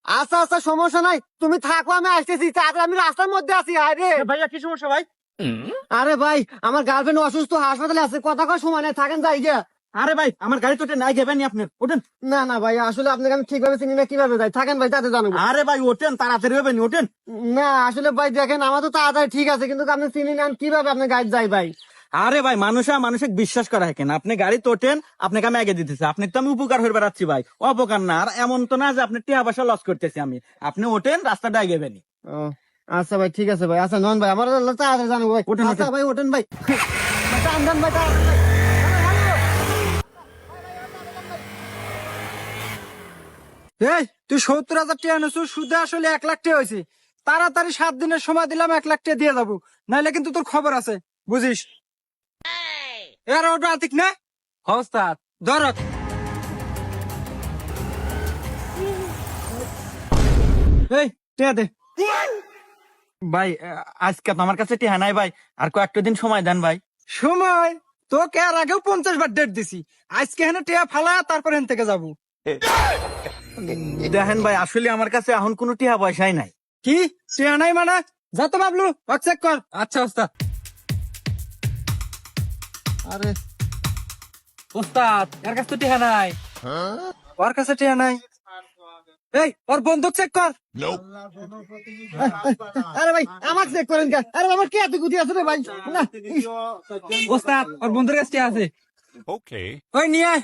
আচ্ছা আচ্ছা, সমস্যা নাই, তুমি থাকো, আমি আসতেছি। তাড়াতাড়ি, আমি রাস্তার মধ্যে আছি। আরে ভাইয়া কি সমস্যা ভাই? আরে ভাই, আমার গার্লফ্রেন্ড অসুস্থ, হাসপাতালে আছে, কথা কয় সময় নাই, থাকেন যাই গিয়া। আরে ভাই আমার গাড়ি তো নাই যাবেন আপনি ওঠেন। না না ভাই, আসলে আপনাকে আমি ঠিকভাবে চিনি না, কিভাবে যাই, থাকেন ভাই, তাতে জানাবো। আরে ভাই ওঠেন, তাড়াতাড়ি হবেন, ওঠেন। না আসলে ভাই দেখেন, আমার তো তাড়াতাড়ি ঠিক আছে, কিন্তু আপনি চিনি না, আমি কিভাবে আপনার গাড়ি যাই ভাই। আরে ভাই মানুষে বিশ্বাস করা কেন? আপনি গাড়ি তোটেন, আপনাকে আমি আগে দিতেছি, আপনি তো আমি উপকার হয়ে বেড়াচ্ছি ভাই, অপকার না। আর এমন তো না যে আপনি টিয়া পয়সা লস করতেছি আমি। আপনি ওঠেন, রাস্তাটা আগে বেনি। ও আচ্ছা ভাই, ঠিক আছে ভাই, আচ্ছা নন ভাই, আমার তাড়াতাড়ি জানাবো ভাই। ওঠেন, আচ্ছা ওঠেন। ভাই, ওঠেন ভাই, ভাই, টান দেন ভাই, তাড়াতাড়ি ভাই। এই তুই 70,000 টাকা আনছু, সুদে আসলে 1 লাখ টাকা হয়েছে। তাড়াতাড়ি 7 দিনের সময় দিলাম, 1 লাখ টাকা দিয়ে যাবো, নাইলে কিন্তু তোর খবর আছে, বুঝিস? এর ওটা আতিক না ওস্তাদ ধরত। এই টিয়া দে। ভাই আজকে তো আমার কাছে টিহা নাই ভাই, আর কয়েকটা দিন সময় দেন ভাই। সময় তোকে আর আগেও 50 বার ডেট দিছি, আজকে হেন টিয়া ফালা, তারপর হেন থেকে যাবো। দেখেন ভাই, আসলে আমার কাছে এখন কোনো টিহা পয়সাই নাই। কি টিয়া নাই মানে? যা তো বাবলু, চেক কর। আচ্ছা ওস্তাদ। আরে ওস্তাদ এর কাছে তো টিহা নাই। ওর কাছে টিয়া নাই? এই ওর বন্দুক চেক কর। আরে ভাই, আমার চেক করেন কেন? আরে আমার কে এত গুটি আছে রে ভাই? না ওস্তাদ ওর বন্ধুর কাছে টিহা আছে। ওই নিয়ে আয়।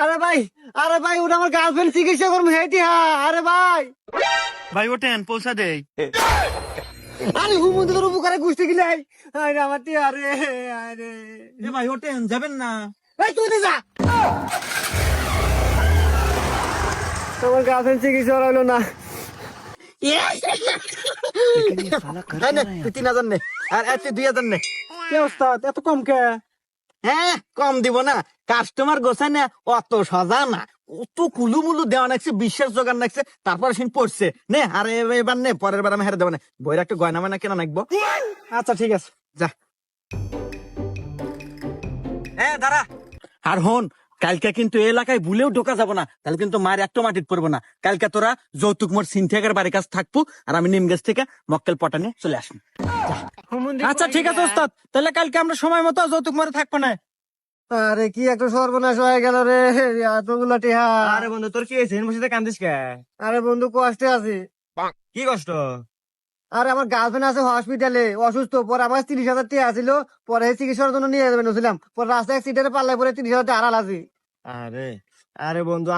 আরে ভাই, আরে ভাই, ওটা আমার গার্লফ্রেন্ড চিকিৎসা করবো, হেঁটে আরে ভাই, ভাই ওঠেন, পৌঁছা দেই। আরে হুমুন্দি তোর উপকারে গুষ্টি গিলে, আরে আমার টি, আরে আরে এ ভাই ওঠেন, যাবেন না। এই তুই যা, তোমার গার্লফ্রেন্ড চিকিৎসা হলো না। এই নে, তুই 3,000 নে, আর তুই 2,000 নে। কে ওস্তাদ এত কম কে? হ্যাঁ কম দিব না, কাস্টমার গোছায় না, অত সজা না। অত কুলুমুলু দেওয়া নাকছে, বিশ্বাস জোগান নাকছে, তারপর সিন পড়ছে নে। আরে এবার নে, পরের বার আমি হেরে দেবো না। বইয়ের একটা গয়না মানা কেনা নাকবো। আচ্ছা ঠিক আছে, যা। হ্যাঁ দাঁড়া। আর হন, কালকে কিন্তু এই এলাকায় ভুলেও ঢোকা যাবো না, তাহলে কিন্তু মায়ের একটা মাটির পড়বো না। কালকে তোরা যৌতুক মোর সিনথিয়াকের বাড়ির কাছে থাকবো, আর আমি নিম গাছ থেকে মক্কেল পটানে চলে আসবো। আচ্ছা ঠিক আছে ওস্তাদ, তাহলে কালকে আমরা সময় মতো যৌতুক মারে থাকবো না। আরে কি একটা সর্বনাশ হয়ে গেল রে, এতগুলা টিহা। আরে বন্ধু তোর কি হয়েছে? বসে কান্দিস কে? আরে বন্ধু, কষ্টে আছি। কি কষ্ট? আরে আমার গার্লফ্রেন্ড আছে হসপিটালে, অসুস্থ, পরে আমার 30,000 টাকা ছিল, পরে চিকিৎসার জন্য নিয়ে যাবেন ছিলাম, পরে রাস্তায় অ্যাক্সিডেন্টে পাল্লায় পরে 30,000 টাকা হারাল আছি। আরে আরে বন্ধু